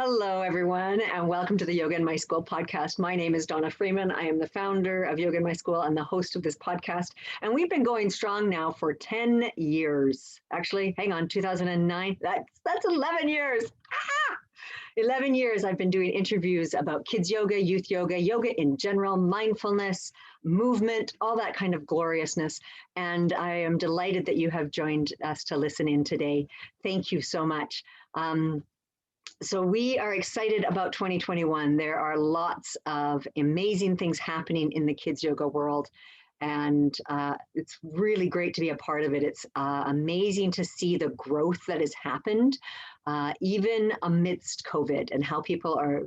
Hello, everyone, and welcome to the Yoga in My School podcast. My name is Donna Freeman. I am the founder of Yoga in My School and the host of this podcast. And we've been going strong now for 10 years. Actually, hang on, 2009. That's 11 years. 11 years I've been doing interviews about kids yoga, youth yoga, yoga in general, mindfulness, movement, all that kind of gloriousness. And I am delighted that you have joined us to listen in today. Thank you so much. So we are excited about 2021. There are lots of amazing things happening in the kids yoga world. And it's really great to be a part of it. It's amazing to see the growth that has happened, even amidst COVID, and how people are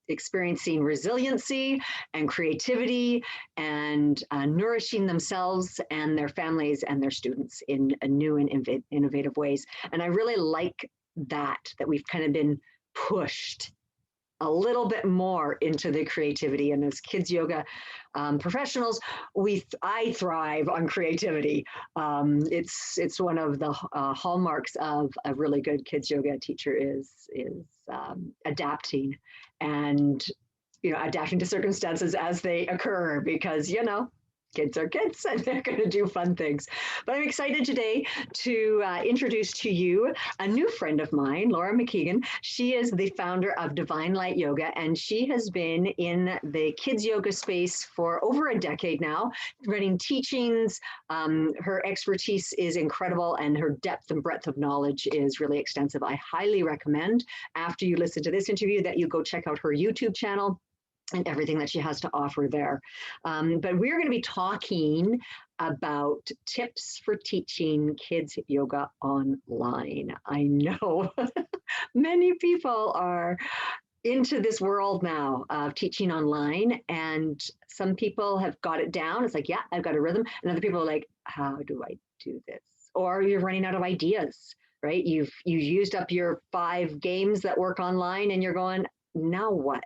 experiencing resiliency and creativity and nourishing themselves and their families and their students in new and innovative ways. And I really like that we've kind of been pushed a little bit more into the creativity. And as kids yoga professionals, I thrive on creativity. It's one of the hallmarks of a really good kids yoga teacher is adapting and adapting to circumstances as they occur, because kids are kids and they're going to do fun things. But I'm excited today to introduce to you a new friend of mine, Laura Mcegan. She is the founder of Divine Light Yoga, and she has been in the kids yoga space for over a decade now, running teachings. Her expertise is incredible, and her depth and breadth of knowledge is really extensive. I highly recommend, after you listen to this interview, that you go check out her YouTube channel and everything that she has to offer there. But we're going to be talking about tips for teaching kids yoga online. I know many people are into this world now of teaching online, and some people have got it down. It's like, yeah, I've got a rhythm. And other people are like, how do I do this? Or you're running out of ideas, right? You've used up your 5 games that work online and you're going, now what?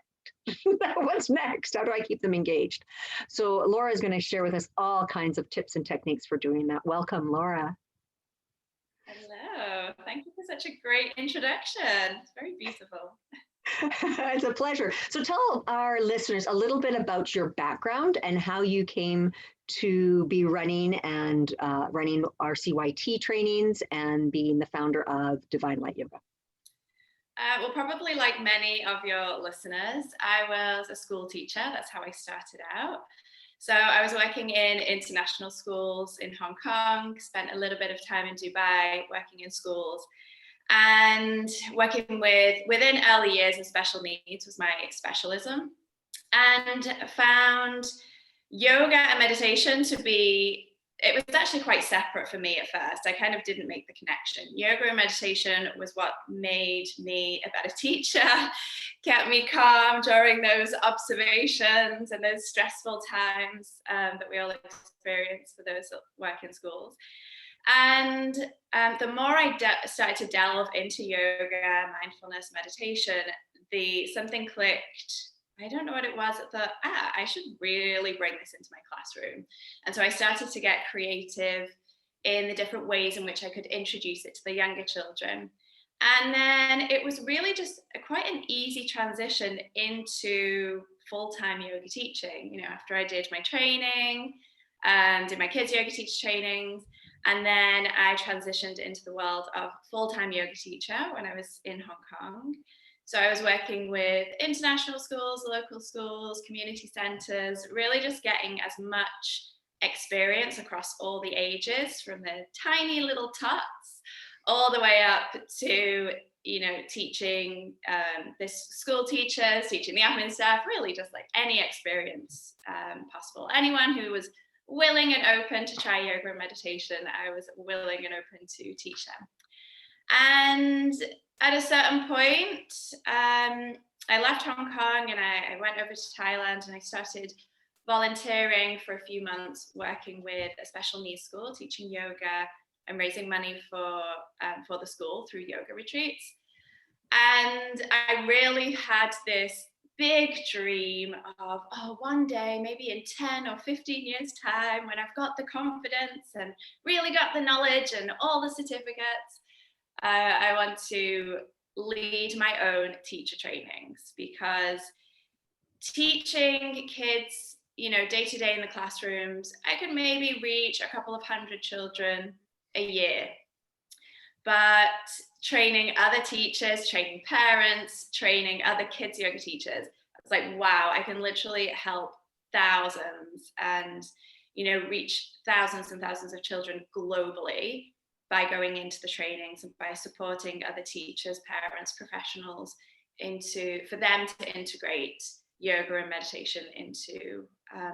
What's next? How do I keep them engaged? So Laura is going to share with us all kinds of tips and techniques for doing that. Welcome, Laura. Hello. Thank you for such a great introduction. It's very beautiful. It's a pleasure. So tell our listeners a little bit about your background and how you came to be running RCYT trainings and being the founder of Divine Light Yoga. Well, probably like many of your listeners, I was a school teacher. That's how I started out. So I was working in international schools in Hong Kong, spent a little bit of time in Dubai, working in schools, and working within early years and special needs was my specialism, and found yoga and meditation to be, it was actually quite separate for me at first. I kind of didn't make the connection. Yoga and meditation was what made me a better teacher, kept me calm during those observations and those stressful times that we all experience for those that work in schools. And the more I started to delve into yoga, mindfulness, meditation, something clicked. I don't know what it was. I thought, I should really bring this into my classroom. And so I started to get creative in the different ways in which I could introduce it to the younger children. And then it was really just quite an easy transition into full-time yoga teaching. After I did my training, did my kids yoga teacher trainings, and then I transitioned into the world of full-time yoga teacher when I was in Hong Kong. So I was working with international schools, local schools, community centres, really just getting as much experience across all the ages, from the tiny little tots all the way up to, teaching this school teachers, teaching the admin staff, really just like any experience possible. Anyone who was willing and open to try yoga and meditation, I was willing and open to teach them. And at a certain point, I left Hong Kong and I went over to Thailand, and I started volunteering for a few months, working with a special needs school, teaching yoga and raising money for the school through yoga retreats. And I really had this big dream of, one day, maybe in 10 or 15 years time, when I've got the confidence and really got the knowledge and all the certificates, I want to lead my own teacher trainings, because teaching kids, day to day in the classrooms, I could maybe reach a couple of hundred children a year. But training other teachers, training parents, training other kids yoga teachers, it's like, wow, I can literally help thousands and, reach thousands and thousands of children globally by going into the trainings and by supporting other teachers, parents, professionals for them to integrate yoga and meditation into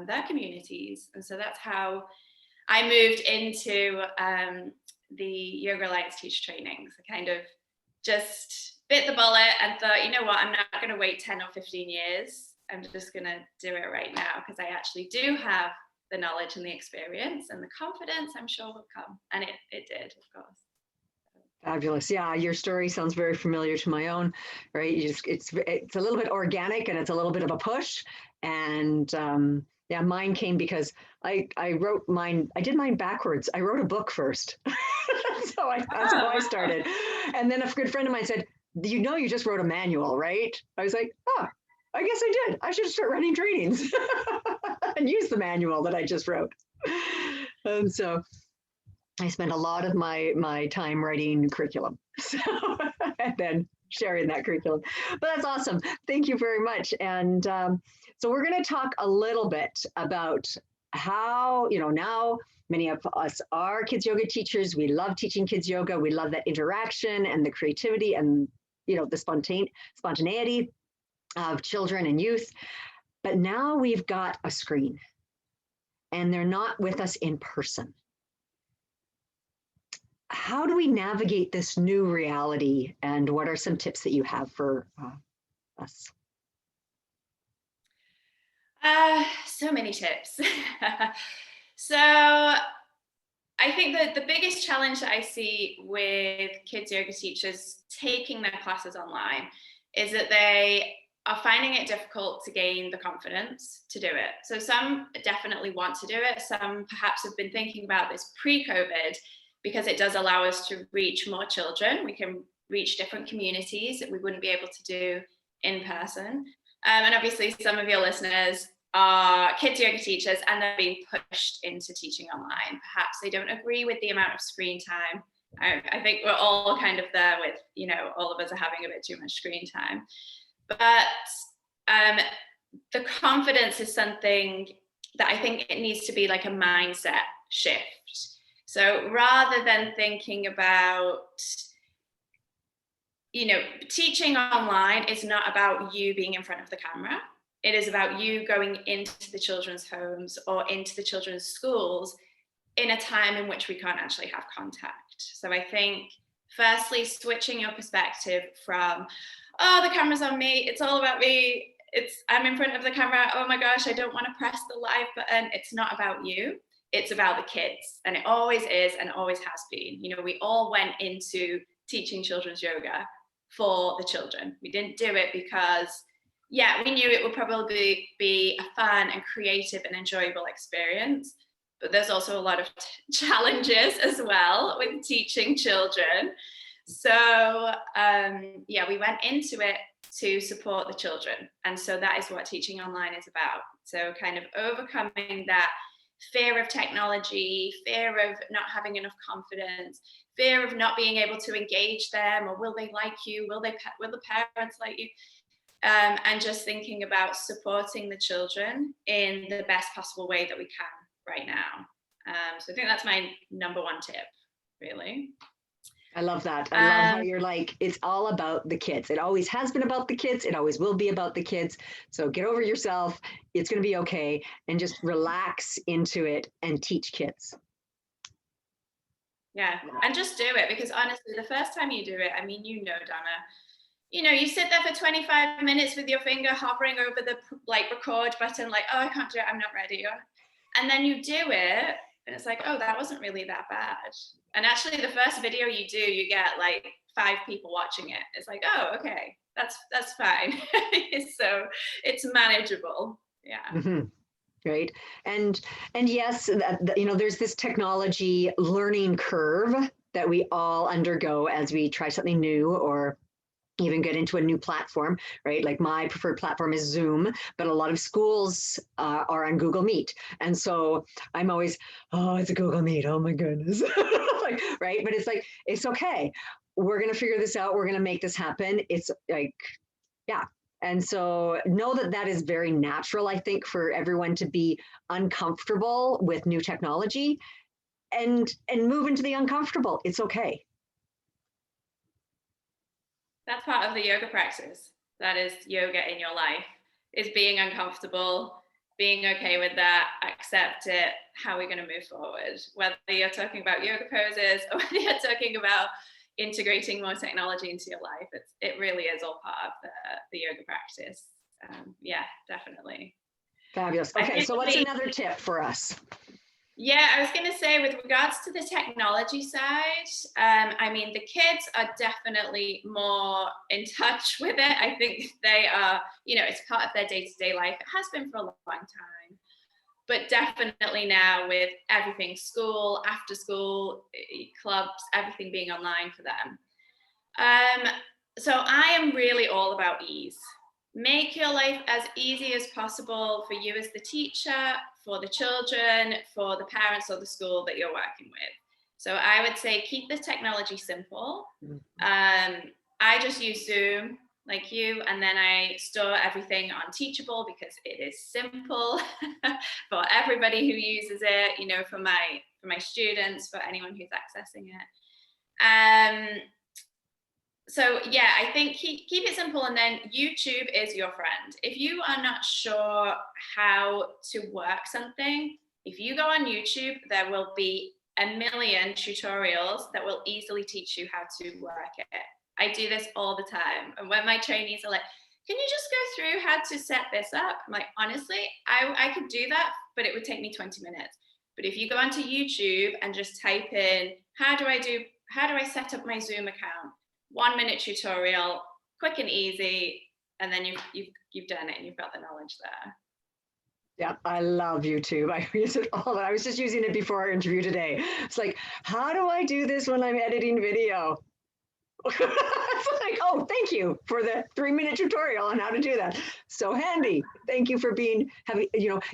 their communities. And so that's how I moved into the Yoga Alliance teacher trainings. I kind of just bit the bullet and thought, you know what, I'm not going to wait 10 or 15 years. I'm just going to do it right now, because I actually do have the knowledge and the experience, and the confidence, I'm sure, will come. And it did, of course. Fabulous. Yeah, your story sounds very familiar to my own, right? It's a little bit organic, and it's a little bit of a push. And yeah, mine came because I wrote mine. I did mine backwards. I wrote a book first. So that's how I started. And then a good friend of mine said, you just wrote a manual, right? I was like, oh, I guess I did. I should start running trainings and use the manual that I just wrote. And so I spent a lot of my time writing curriculum, so, and then sharing that curriculum. But that's awesome. Thank you very much. And so we're going to talk a little bit about how, now many of us are kids yoga teachers. We love teaching kids yoga. We love that interaction and the creativity and, the spontaneity of children and youth. But now we've got a screen, and they're not with us in person. How do we navigate this new reality, and what are some tips that you have for us? So many tips. So I think that the biggest challenge that I see with kids yoga teachers taking their classes online is that they are finding it difficult to gain the confidence to do it. So some definitely want to do it. Some perhaps have been thinking about this pre-COVID, because it does allow us to reach more children. We can reach different communities that we wouldn't be able to do in person. And obviously some of your listeners are kids yoga teachers, and they're being pushed into teaching online. Perhaps they don't agree with the amount of screen time. I think we're all kind of there with, all of us are having a bit too much screen time. But the confidence is something that I think it needs to be like a mindset shift. So rather than thinking about, teaching online is not about you being in front of the camera. It is about you going into the children's homes or into the children's schools in a time in which we can't actually have contact. So I think, firstly, switching your perspective from, oh, the camera's on me, it's all about me, I'm in front of the camera, oh my gosh, I don't want to press the live button. It's not about you. It's about the kids, and it always is and always has been. We all went into teaching children's yoga for the children. We didn't do it because, we knew it would probably be a fun and creative and enjoyable experience, but there's also a lot of challenges as well with teaching children. So we went into it to support the children, and so that is what teaching online is about. So kind of overcoming that fear of technology, fear of not having enough confidence, fear of not being able to engage them, or will they like you, will the parents like you, and just thinking about supporting the children in the best possible way that we can right now. So I think that's my number one tip, really. I love that. I love how you're like, it's all about the kids. It always has been about the kids. It always will be about the kids. So get over yourself. It's going to be okay. And just relax into it and teach kids. Yeah. And just do it, because honestly, the first time you do it, Donna, you sit there for 25 minutes with your finger hovering over the record button, like, oh, I can't do it, I'm not ready. And then you do it, and it's like, oh, that wasn't really that bad. And actually, the first video you do, you get 5 people watching it. It's like, oh, okay, that's fine. So it's manageable. Yeah. Mm-hmm. Right. And yes, there's this technology learning curve that we all undergo as we try something new or even get into a new platform, right? Like my preferred platform is Zoom, but a lot of schools are on Google Meet. And so I'm always, oh, it's a Google Meet. Oh my goodness. Like, right. But it's like, it's okay. We're going to figure this out. We're going to make this happen. It's like, yeah. And so know that that is very natural, I think, for everyone to be uncomfortable with new technology and move into the uncomfortable. It's okay. That's part of the yoga practice. That is yoga in your life, is being uncomfortable, being okay with that, accept it. How are we going to move forward? Whether you're talking about yoga poses or whether you're talking about integrating more technology into your life, it really is all part of the yoga practice. Yeah, definitely. Fabulous. Okay, so what's another tip for us? Yeah, I was going to say, with regards to the technology side, I mean, the kids are definitely more in touch with it. I think they are, it's part of their day-to-day life. It has been for a long time. But definitely now, with everything, school, after school, clubs, everything being online for them. So I am really all about ease. Make your life as easy as possible for you as the teacher, for the children, for the parents or the school that you're working with. So I would say keep the technology simple. I just use Zoom like you, and then I store everything on Teachable because it is simple for everybody who uses it, for my students, for anyone who's accessing it. So yeah, I think keep it simple, and then YouTube is your friend. If you are not sure how to work something, if you go on YouTube, there will be a million tutorials that will easily teach you how to work it. I do this all the time. And when my trainees are like, can you just go through how to set this up? I'm like, honestly, I could do that, but it would take me 20 minutes. But if you go onto YouTube and just type in, how do I set up my Zoom account? 1 minute tutorial, quick and easy, and then you've done it and you've got the knowledge there. Yeah, I love YouTube. I use it all. I was just using it before our interview today. It's like, how do I do this when I'm editing video? It's like, oh, thank you for the 3-minute tutorial on how to do that. So handy. Thank you for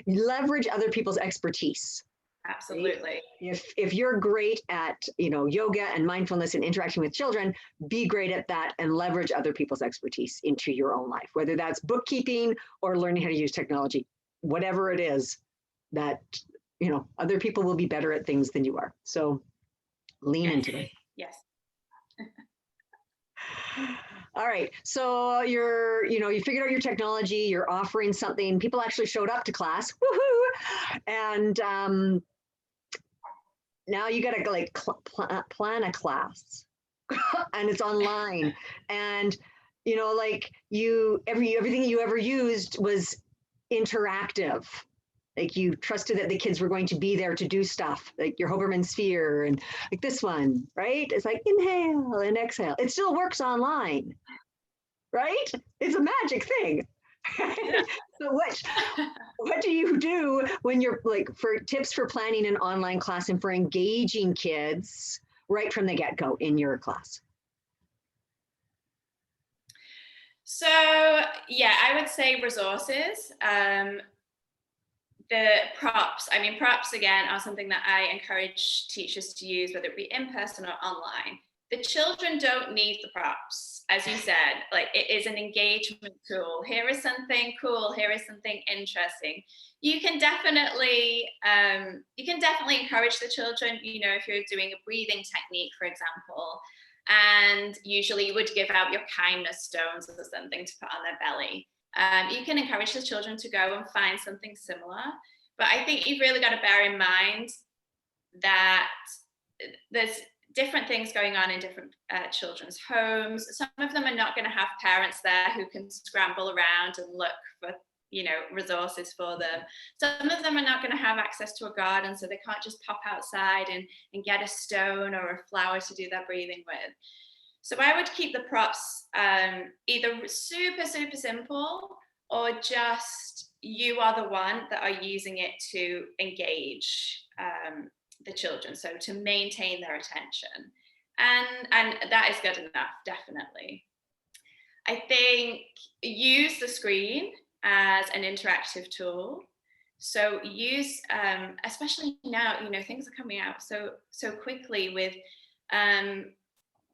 leverage other people's expertise. Absolutely. If you're great at, yoga and mindfulness and interaction with children, be great at that and leverage other people's expertise into your own life, whether that's bookkeeping or learning how to use technology, whatever it is that, other people will be better at things than you are. So lean into it. Yes. All right. So you figured out your technology, you're offering something, people actually showed up to class. Woohoo! And, now you got to plan a class and it's online, and everything you ever used was interactive. Like you trusted that the kids were going to be there to do stuff, like your Hoberman sphere and like this one, right? It's like inhale and exhale. It still works online, right? It's a magic thing. So what do you do when you're for tips for planning an online class and for engaging kids right from the get-go in your class? So yeah, I would say resources. The props, props again are something that I encourage teachers to use, whether it be in person or online. The children don't need the props. As you said, it is an engagement tool. Here is something cool. Here is something interesting. You can definitely encourage the children, if you're doing a breathing technique, for example, and usually you would give out your kindness stones or something to put on their belly. You can encourage the children to go and find something similar. But I think you've really got to bear in mind that there's different things going on in different children's homes. Some of them are not going to have parents there who can scramble around and look for, resources for them. Some of them are not going to have access to a garden, so they can't just pop outside and get a stone or a flower to do their breathing with. So I would keep the props either super, super simple, or just you are the one that are using it to engage the children, so to maintain their attention. And that is good enough, definitely. I think use the screen as an interactive tool. So use, especially now, things are coming out so quickly with,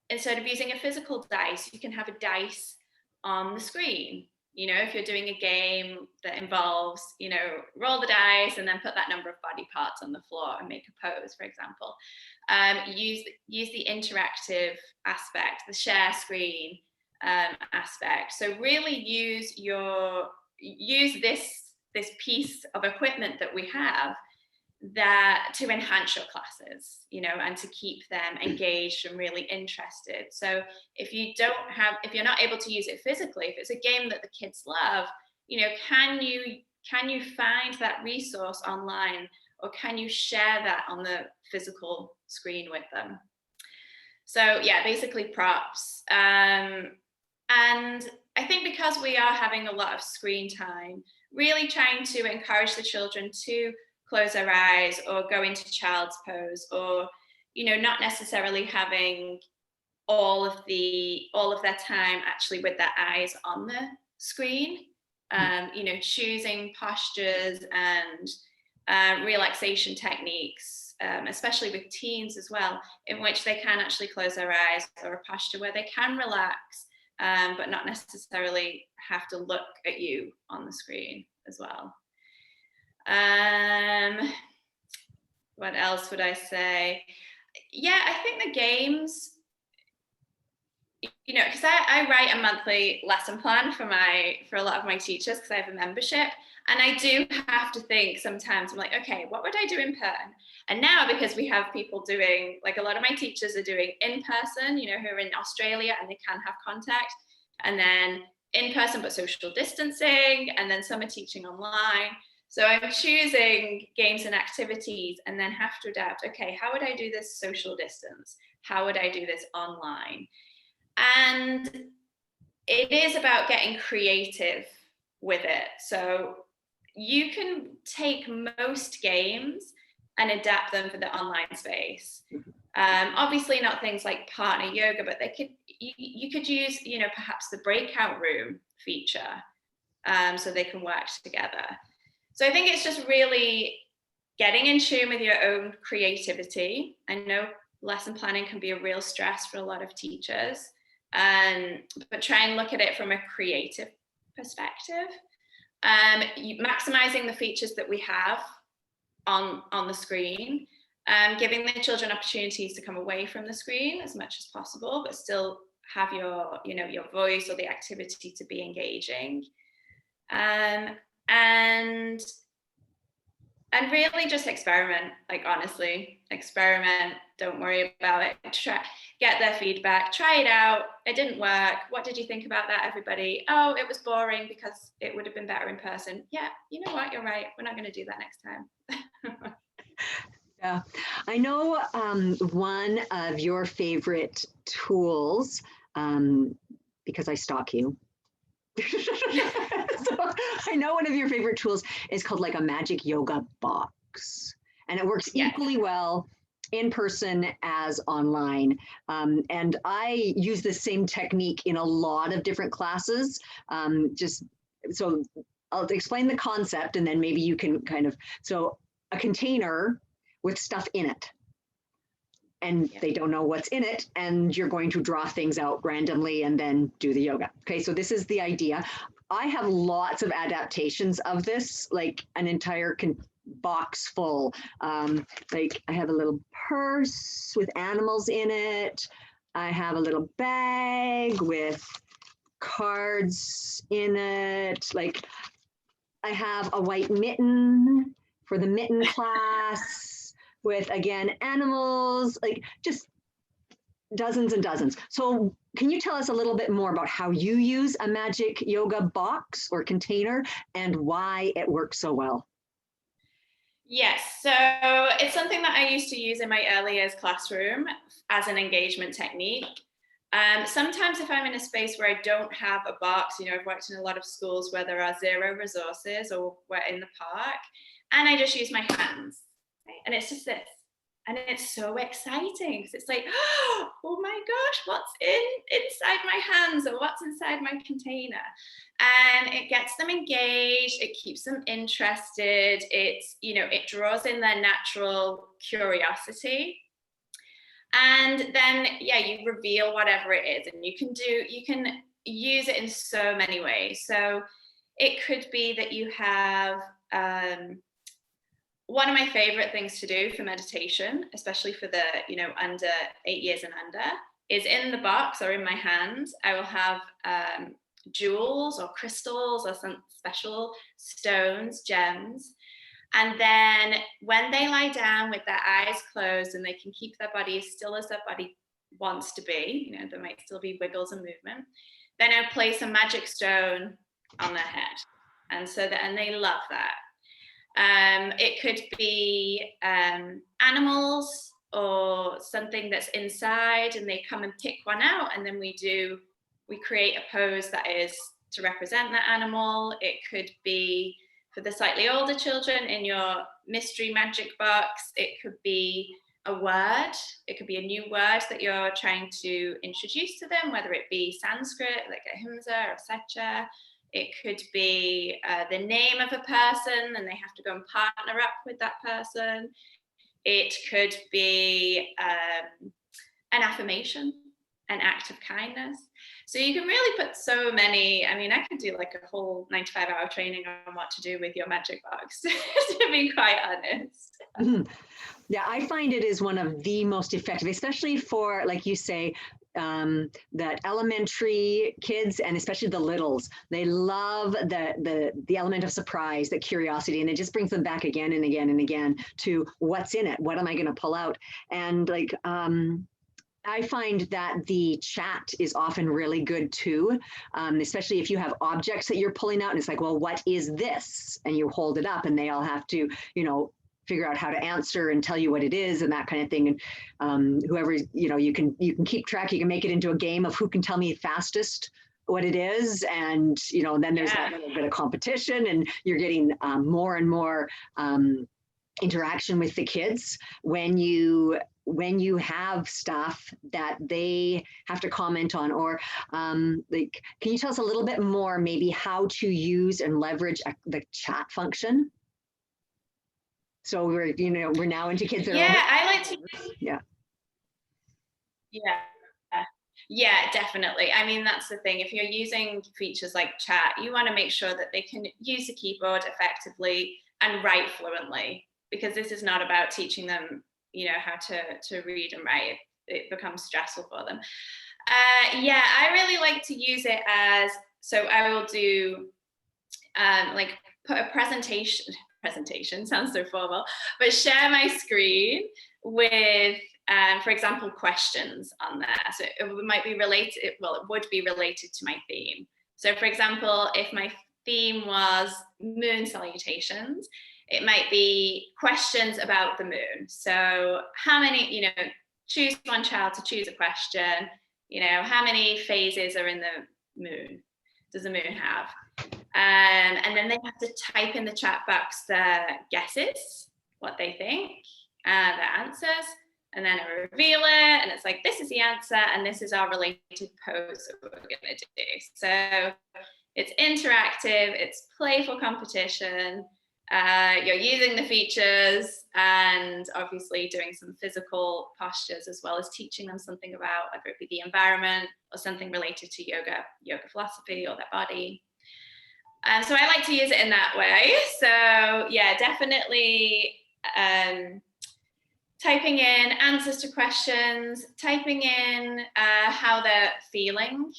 instead of using a physical dice, you can have a dice on the screen. If you're doing a game that involves, roll the dice and then put that number of body parts on the floor and make a pose, for example. Use the interactive aspect, the share screen aspect. So really use this piece of equipment that we have that to enhance your classes, and to keep them engaged and really interested. So if you're not able to use it physically, if it's a game that the kids love, can you find that resource online, or can you share that on the physical screen with them? So yeah, basically props. And I think because we are having a lot of screen time, really trying to encourage the children to close their eyes or go into child's pose, or not necessarily having all of their time actually with their eyes on the screen. Choosing postures and relaxation techniques, especially with teens as well, in which they can actually close their eyes, or a posture where they can relax, but not necessarily have to look at you on the screen as well. What else would I say? Yeah, I think the games, because I write a monthly lesson plan for a lot of my teachers, because I have a membership, and I do have to think sometimes, I'm like, okay, what would I do in person? And now, because we have people doing, like a lot of my teachers are doing in person, who are in Australia and they can have contact, and then in person but social distancing, and then some are teaching online. So I'm choosing games and activities and then have to adapt, okay, how would I do this social distance? How would I do this online? And it is about getting creative with it. So you can take most games and adapt them for the online space. Obviously not things like partner yoga, but you could use, perhaps the breakout room feature, so they can work together. So I think it's just really getting in tune with your own creativity. I know lesson planning can be a real stress for a lot of teachers, but try and look at it from a creative perspective. Maximizing the features that we have on the screen, giving the children opportunities to come away from the screen as much as possible, but still have your voice or the activity to be engaging. And really just experiment, honestly, experiment, don't worry about it, get their feedback, try it out, it didn't work, what did you think about that, everybody? Oh, it was boring because it would have been better in person. Yeah, you know what, you're right, we're not going to do that next time. Yeah, I know one of your favorite tools, because I stalk you. So I know one of your favorite tools is called a magic yoga box, and it works equally well in person as online. And I use the same technique in a lot of different classes. So I'll explain the concept, and then maybe you can so a container with stuff in it. And they don't know what's in it, and you're going to draw things out randomly and then do the yoga. Okay, so this is the idea. I have lots of adaptations of this, like an entire box full. I have a little purse with animals in it. I have a little bag with cards in it. I have a white mitten for the mitten class, with, again, animals, just dozens and dozens. So can you tell us a little bit more about how you use a magic yoga box or container and why it works so well? Yes, so it's something that I used to use in my early years classroom as an engagement technique. Sometimes if I'm in a space where I don't have a box, I've worked in a lot of schools where there are zero resources, or we're in the park, and I just use my hands. And it's just this. And it's so exciting because it's like, oh my gosh, what's inside my hands, or what's inside my container? And it gets them engaged, it keeps them interested, it draws in their natural curiosity. And then, yeah, you reveal whatever it is, and you can use it in so many ways. So it could be that you have, one of my favorite things to do for meditation, especially for the, under 8 years and under, is in the box or in my hand, I will have jewels or crystals or some special stones, gems. And then when they lie down with their eyes closed and they can keep their body as still as their body wants to be, there might still be wiggles and movement, then I'll place a magic stone on their head. And they love that. It could be animals or something that's inside, and they come and pick one out, and then we create a pose that is to represent that animal. It could be, for the slightly older children, in your mystery magic box, it could be a word. It could be a new word that you're trying to introduce to them, whether it be Sanskrit, like ahimsa or secha. It could be the name of a person, and they have to go and partner up with that person. It could be an affirmation, an act of kindness. So you can really put so many, I could do like a whole 95-hour training on what to do with your magic box, to be quite honest. Mm-hmm. Yeah, I find it is one of the most effective, especially for, like you say, that elementary kids, and especially the littles. They love the element of surprise, the curiosity, and it just brings them back again and again and again to what's in it. What am I going to pull out? And I find that the chat is often really good too, especially if you have objects that you're pulling out and it's like, well, what is this? And you hold it up and they all have to, figure out how to answer and tell you what it is and that kind of thing. And whoever, you can keep track, you can make it into a game of who can tell me fastest what it is. And, then there's that little bit of competition, and you're getting more and more interaction with the kids when you have stuff that they have to comment on, or can you tell us a little bit more maybe how to use and leverage the chat function? So we're now into kids that I like to. Yeah. Yeah, definitely. That's the thing. If you're using features like chat, you want to make sure that they can use the keyboard effectively and write fluently, because this is not about teaching them, how to read and write. It becomes stressful for them. I really like to use it as, so I will do put a presentation sounds so formal, but share my screen with, for example, questions on there. So it might be related, it would be related to my theme. So for example, if my theme was moon salutations, it might be questions about the moon. So how many, choose one child to choose a question, how many phases are in the moon? Does the moon have? And then they have to type in the chat box their guesses, what they think, their answers, and then I reveal it, and it's like, this is the answer, and this is our related pose that we're going to do. So it's interactive, it's playful competition, you're using the features, and obviously doing some physical postures, as well as teaching them something about, whether it be the environment or something related to yoga philosophy or their body. So I like to use it in that way. So yeah, definitely typing in answers to questions, typing in how they're feeling.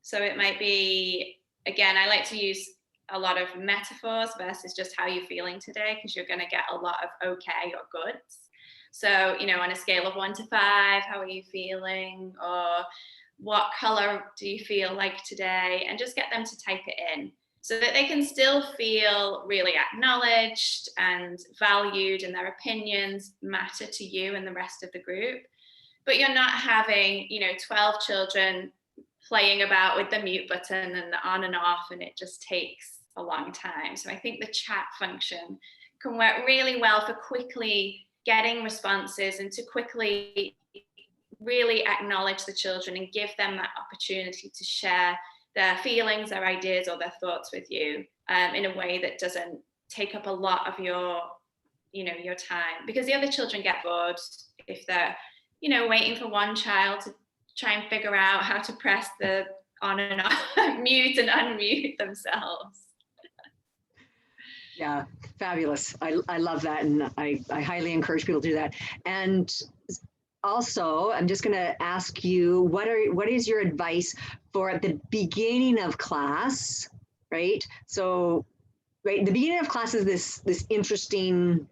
So it might be, again, I like to use a lot of metaphors versus just how you're feeling today, because you're going to get a lot of okay or goods. So, on a scale of 1 to 5, how are you feeling? Or what color do you feel like today? And just get them to type it in, so that they can still feel really acknowledged and valued, and their opinions matter to you and the rest of the group. But you're not having, 12 children playing about with the mute button and the on and off, and it just takes a long time. So I think the chat function can work really well for quickly getting responses and to quickly really acknowledge the children and give them that opportunity to share their feelings, their ideas, or their thoughts with you in a way that doesn't take up a lot of your time, because the other children get bored if they're waiting for one child to try and figure out how to press the on and off mute and unmute themselves. Yeah, fabulous. I love that, and I highly encourage people to do that. And also, I'm just going to ask you, what is your advice for at the beginning of class, right? So, right, the beginning of class is this interesting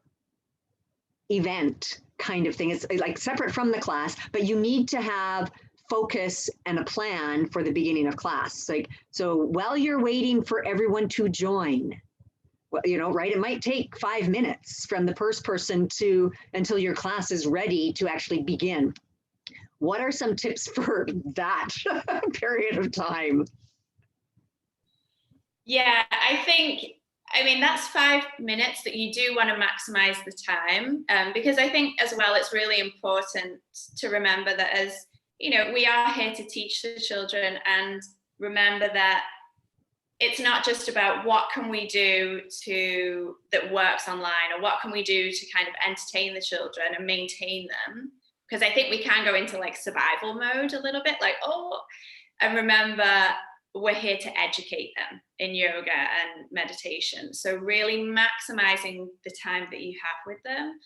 event kind of thing. It's like separate from the class, but you need to have focus and a plan for the beginning of class. Like, so while you're waiting for everyone to join, right, it might take 5 minutes from the first person until your class is ready to actually begin. What are some tips for that period of time? Yeah, I mean, that's 5 minutes that you do want to maximize the time, because I think as well, it's really important to remember that as, we are here to teach the children, and remember that it's not just about what can we do that works online, or what can we do to kind of entertain the children and maintain them. Because I think we can go into like survival mode a little bit, like, and remember, we're here to educate them in yoga and meditation. So really maximizing the time that you have with them.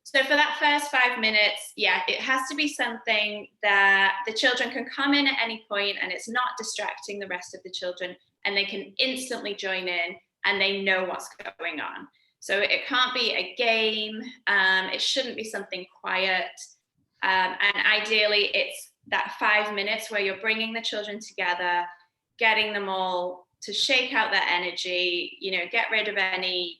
So for that first 5 minutes, yeah, it has to be something that the children can come in at any point and it's not distracting the rest of the children, and they can instantly join in and they know what's going on. So it can't be a game. It shouldn't be something quiet. And ideally, it's that 5 minutes where you're bringing the children together, getting them all to shake out their energy, get rid of any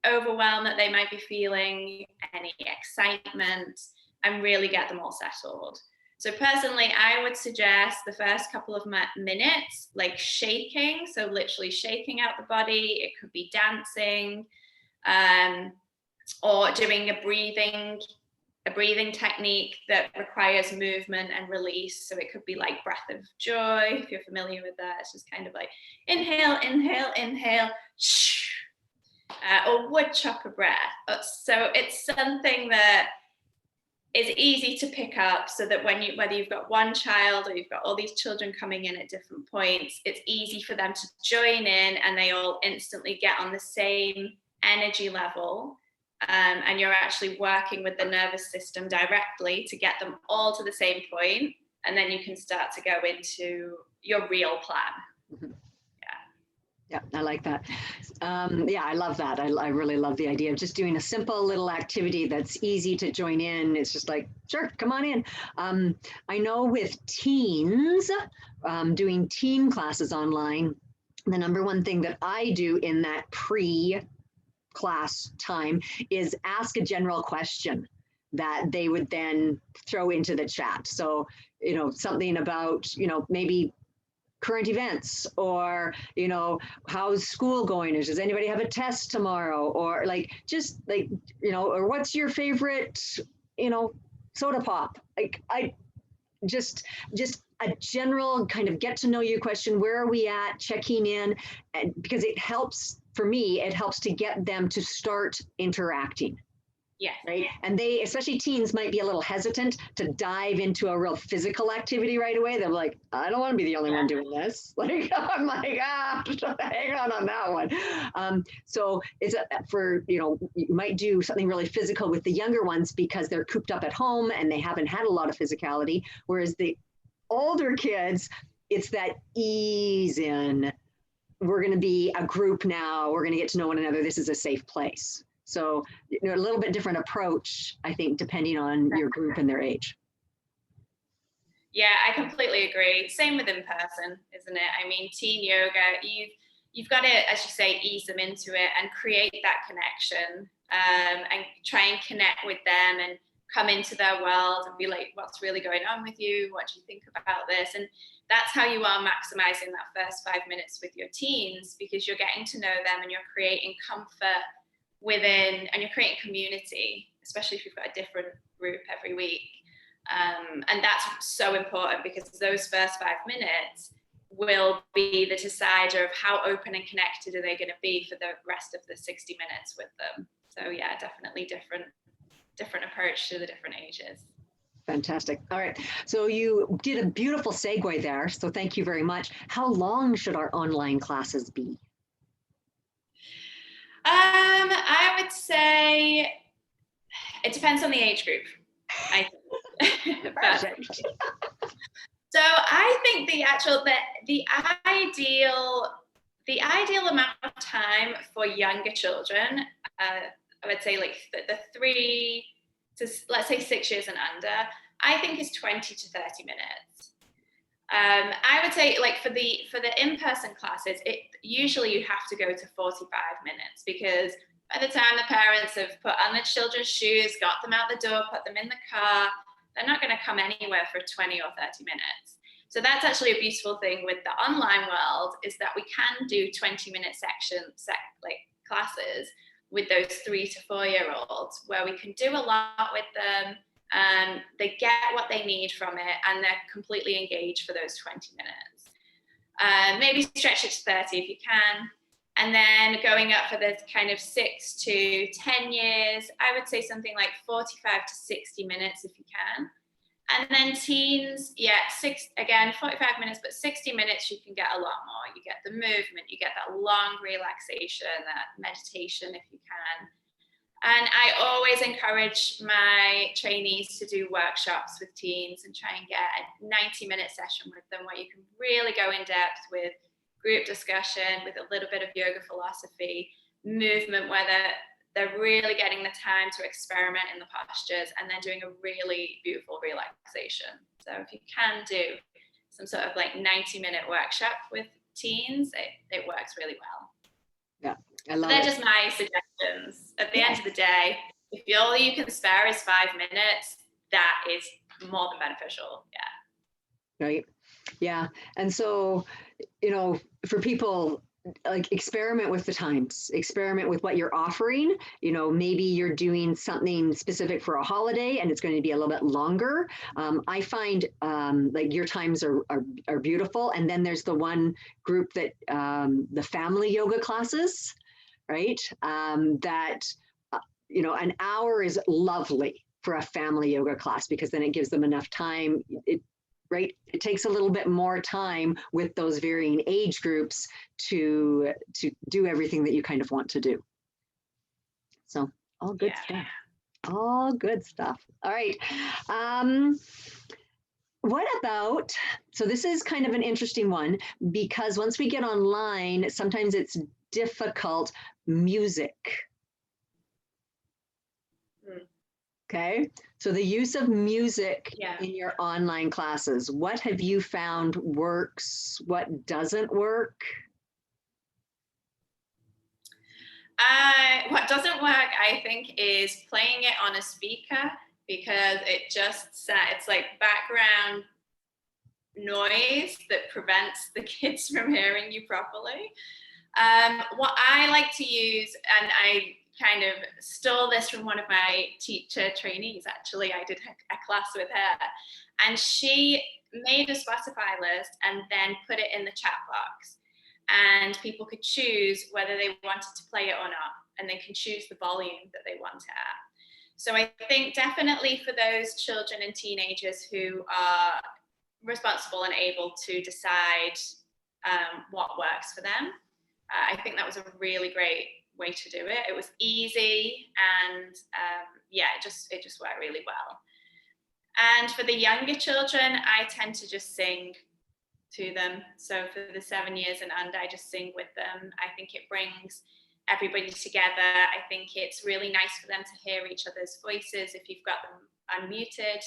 overwhelm that they might be feeling, any excitement, and really get them all settled. So personally, I would suggest the first couple of minutes, like shaking. So literally shaking out the body. It could be dancing, or doing a breathing technique that requires movement and release. So it could be like breath of joy, if you're familiar with that. It's just kind of like inhale, inhale, inhale, or woodchopper breath. So it's something that is easy to pick up, so that whether you've got one child or you've got all these children coming in at different points, it's easy for them to join in and they all instantly get on the same energy level. And you're actually working with the nervous system directly to get them all to the same point, and then you can start to go into your real plan. Mm-hmm. Yeah, I like that. Yeah, I love that. I really love the idea of just doing a simple little activity that's easy to join in. It's just like, sure, come on in. I know with teens, doing teen classes online, the number one thing that I do in that pre-class time is ask a general question that they would then throw into the chat. So, something about, maybe current events, or how's school going, or does anybody have a test tomorrow, or or what's your favorite soda pop. Like, I just a general kind of get to know you question. Where are we at, checking in, and because it helps to get them to start interacting. Yeah. Right. And they, especially teens, might be a little hesitant to dive into a real physical activity right away. They're like, I don't want to be the only one doing this. Like, I'm like, hang on that one. So it's you might do something really physical with the younger ones because they're cooped up at home and they haven't had a lot of physicality. Whereas the older kids, it's that ease in. We're going to be a group now. We're going to get to know one another. This is a safe place. So, a little bit different approach, I think, depending on your group and their age. Yeah, I completely agree. Same with in person, isn't it? I mean, teen yoga, you've got to, as you say, ease them into it and create that connection, and try and connect with them and come into their world and be like, what's really going on with you? What do you think about this? And that's how you are maximizing that first 5 minutes with your teens, because you're getting to know them and you're creating comfort within, and you're creating community especially if you've got a different group every week. And that's so important, because those first 5 minutes will be the decider of how open and connected are they going to be for the rest of the 60 minutes with them. So yeah, definitely different approach to the different ages. Fantastic. All right. So you did a beautiful segue there. So thank you very much. How long should our online classes be? I would say it depends on the age group, I think. So I think the ideal amount of time for younger children, I would say like the 3 to, let's say, 6 years and under, I think is 20 to 30 minutes. I would say, like, for the in-person classes, usually you have to go to 45 minutes, because by the time the parents have put on the children's shoes, got them out the door, put them in the car, they're not going to come anywhere for 20 or 30 minutes. So that's actually a beautiful thing with the online world, is that we can do 20-minute classes with those 3 to 4-year-olds, where we can do a lot with them. They get what they need from it, and they're completely engaged for those 20 minutes. Maybe stretch it to 30 if you can. And then going up for the kind of 6 to 10 years, I would say something like 45 to 60 minutes if you can. And then teens, 45 minutes, but 60 minutes, you can get a lot more. You get the movement, you get that long relaxation, that meditation if you can. And I always encourage my trainees to do workshops with teens and try and get a 90-minute session with them, where you can really go in depth with group discussion, with a little bit of yoga philosophy, movement, where they're really getting the time to experiment in the postures, and then doing a really beautiful relaxation. So if you can do some sort of like 90-minute workshop with teens, it works really well. Yeah, I love They're it. just my suggestions. At the end of the day, if all you can spare is 5 minutes, that is more than beneficial. Yeah. Right. Yeah. And so, for people, like, experiment with the times, experiment with what you're offering. Maybe you're doing something specific for a holiday and it's going to be a little bit longer. I find like your times are beautiful. And then there's the one group that the family yoga classes, right? That, an hour is lovely for a family yoga class, because then it gives them enough time. Right? It takes a little bit more time with those varying age groups to do everything that you kind of want to do. So all good stuff. All good stuff. All right. What about, so this is kind of an interesting one, because once we get online, sometimes it's difficult, music. Okay, so the use of music in your online classes, what have you found works? What doesn't work? What doesn't work, I think, is playing it on a speaker, because it's like background noise that prevents the kids from hearing you properly. What I like to use, and I kind of stole this from one of my teacher trainees, actually. I did a class with her, and she made a Spotify list and then put it in the chat box, and people could choose whether they wanted to play it or not, and they can choose the volume that they want it at. So I think definitely for those children and teenagers who are responsible and able to decide what works for them, I think that was a really great way to do it. It was easy, and it just worked really well. And for the younger children, I tend to just sing to them. So for the 7 years and under, I just sing with them. I think it brings everybody together. I think it's really nice for them to hear each other's voices if you've got them unmuted.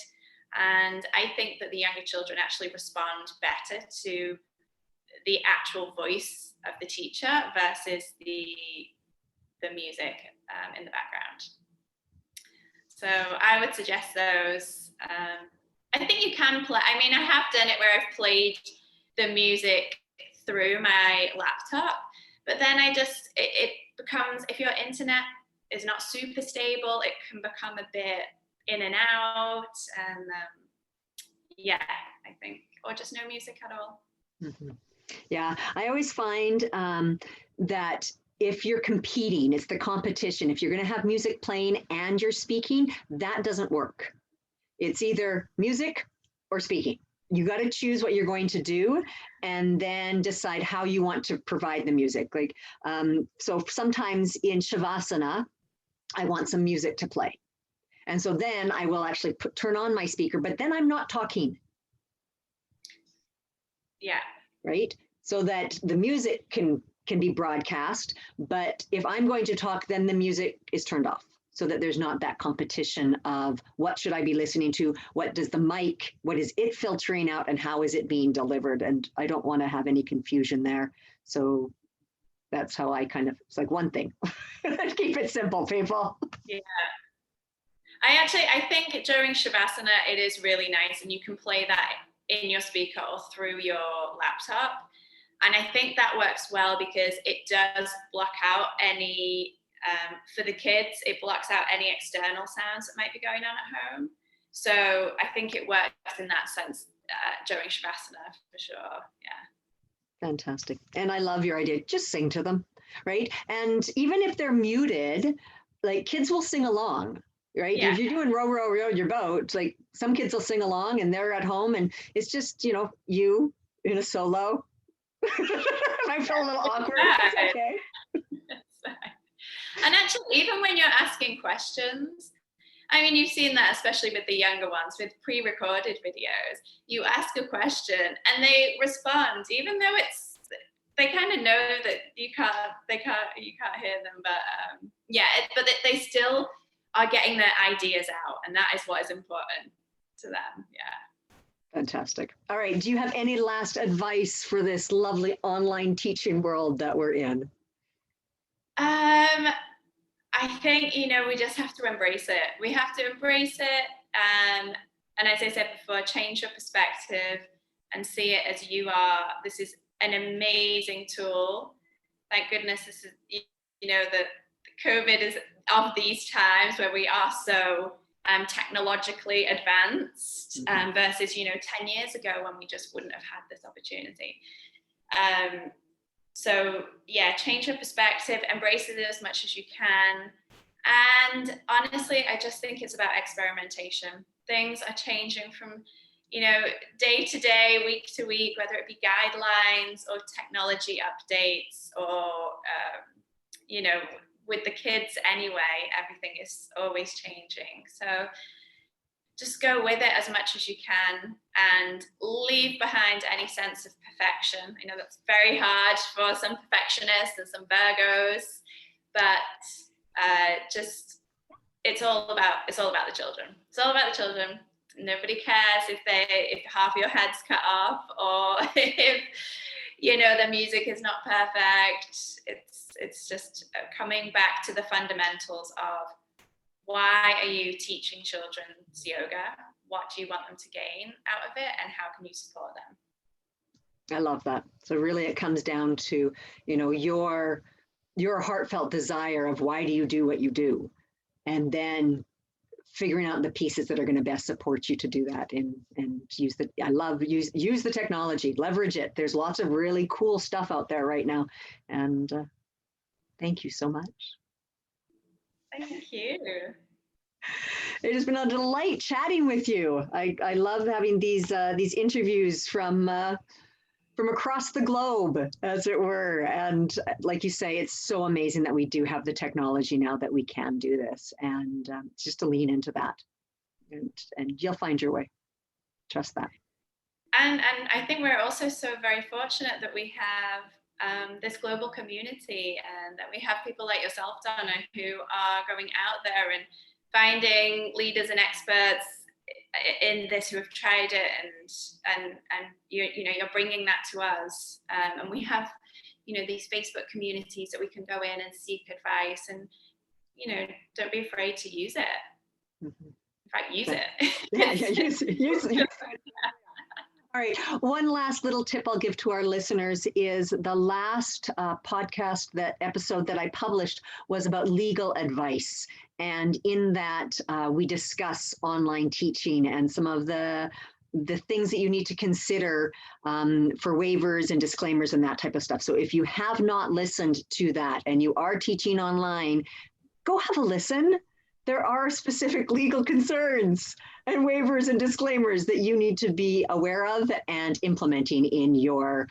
And I think that the younger children actually respond better to the actual voice of the teacher versus the music in the background. So I would suggest those. I think you can play, I mean, I have done it where I've played the music through my laptop, but then it becomes, if your internet is not super stable. It can become a bit in and out, and I think, or just no music at all. Mm-hmm. Yeah, I always find that if you're competing, it's the competition. If you're going to have music playing and you're speaking, that doesn't work. It's either music or speaking. You got to choose what you're going to do and then decide how you want to provide the music. Like, so sometimes in Shavasana, I want some music to play. And so then I will actually turn on my speaker, but then I'm not talking. Yeah. Right? So that the music can be broadcast, but if I'm going to talk, then the music is turned off, so that there's not that competition of what should I be listening to, what does the mic, what is it filtering out, and how is it being delivered? And I don't want to have any confusion there. So that's how I kind of, it's like one thing. Keep it simple, people. Yeah. I think during Shavasana, it is really nice, and you can play that in your speaker or through your laptop. And I think that works well because it does block out any, for the kids, it blocks out any external sounds that might be going on at home. So I think it works in that sense during Shavasana for sure. Yeah. Fantastic. And I love your idea. Just sing to them, right? And even if they're muted, like kids will sing along, right? Yeah. If you're doing row, row, row your boat, like some kids will sing along and they're at home and it's just, you in a solo. I feel a little awkward. It's okay. And actually, even when you're asking questions, I mean, you've seen that, especially with the younger ones, with pre-recorded videos, you ask a question and they respond, even though they kind of know that you can't hear them, but they still are getting their ideas out, and that is what is important to them. Yeah. Fantastic. All right. Do you have any last advice for this lovely online teaching world that we're in? I think, we just have to embrace it. We have to embrace it. And as I said before, change your perspective and see it as you are. This is an amazing tool. Thank goodness this is, the COVID is of these times where we are so technologically advanced versus 10 years ago when we just wouldn't have had this opportunity. So yeah, change your perspective, embrace it as much as you can. And honestly, I just think it's about experimentation. Things are changing from day to day, week to week, whether it be guidelines or technology updates or with the kids anyway, everything is always changing. So just go with it as much as you can and leave behind any sense of perfection. I know that's very hard for some perfectionists and some Virgos, but it's all about the children. It's all about the children. Nobody cares if half your head's cut off or if the music is not perfect. It's just coming back to the fundamentals of why are you teaching children yoga? What do you want them to gain out of it, and how can you support them? I love that. So really it comes down to, your heartfelt desire of why do you do what you do? And then figuring out the pieces that are going to best support you to do that and use the technology, leverage it. There's lots of really cool stuff out there right now. And thank you so much. Thank you. It has been a delight chatting with you. I love having these interviews from across the globe, as it were. And like you say, it's so amazing that we do have the technology now that we can do this, and just to lean into that, and you'll find your way. Trust that. And I think we're also so very fortunate that we have this global community, and that we have people like yourself, Donna, who are going out there and finding leaders and experts in this who have tried it, and you're bringing that to us, and we have these Facebook communities that we can go in and seek advice, and don't be afraid to use it. In fact, use it. Yeah, use it. All right. One last little tip I'll give to our listeners is the last episode that I published was about legal advice. And in that, we discuss online teaching and some of the things that you need to consider for waivers and disclaimers and that type of stuff. So if you have not listened to that and you are teaching online, go have a listen. There are specific legal concerns and waivers and disclaimers that you need to be aware of and implementing in your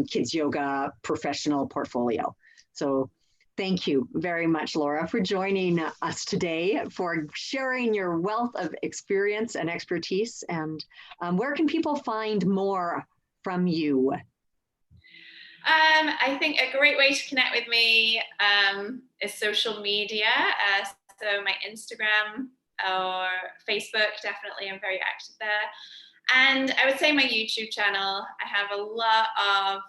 kids yoga professional portfolio. So thank you very much, Laura, for joining us today, for sharing your wealth of experience and expertise. And where can people find more from you? I think a great way to connect with me is social media. So my Instagram or Facebook, definitely, I'm very active there. And I would say my YouTube channel, I have a lot of,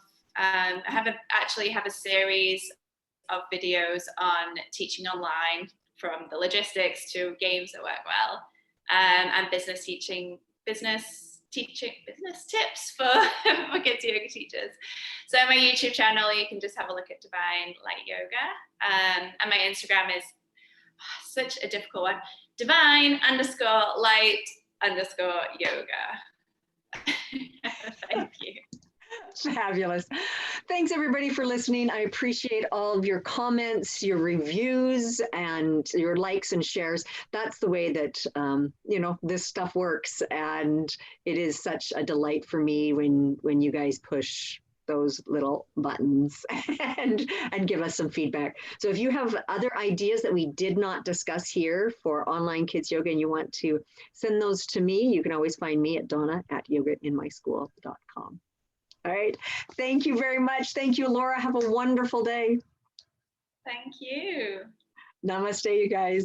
actually have a series of videos on teaching online, from the logistics to games that work well, and business tips for, for kids yoga teachers. So my YouTube channel, you can just have a look at Divine Light Yoga. And my Instagram is such a difficult one, divine_light_yoga. Thank you. Fabulous. Thanks everybody for listening. I appreciate all of your comments, your reviews, and your likes and shares. That's the way that, this stuff works. And it is such a delight for me when you guys push those little buttons and give us some feedback. So if you have other ideas that we did not discuss here for online kids yoga and you want to send those to me, you can always find me at donna@yogainmyschool.com. All right. Thank you very much. Thank you, Laura. Have a wonderful day. Thank you. Namaste, you guys.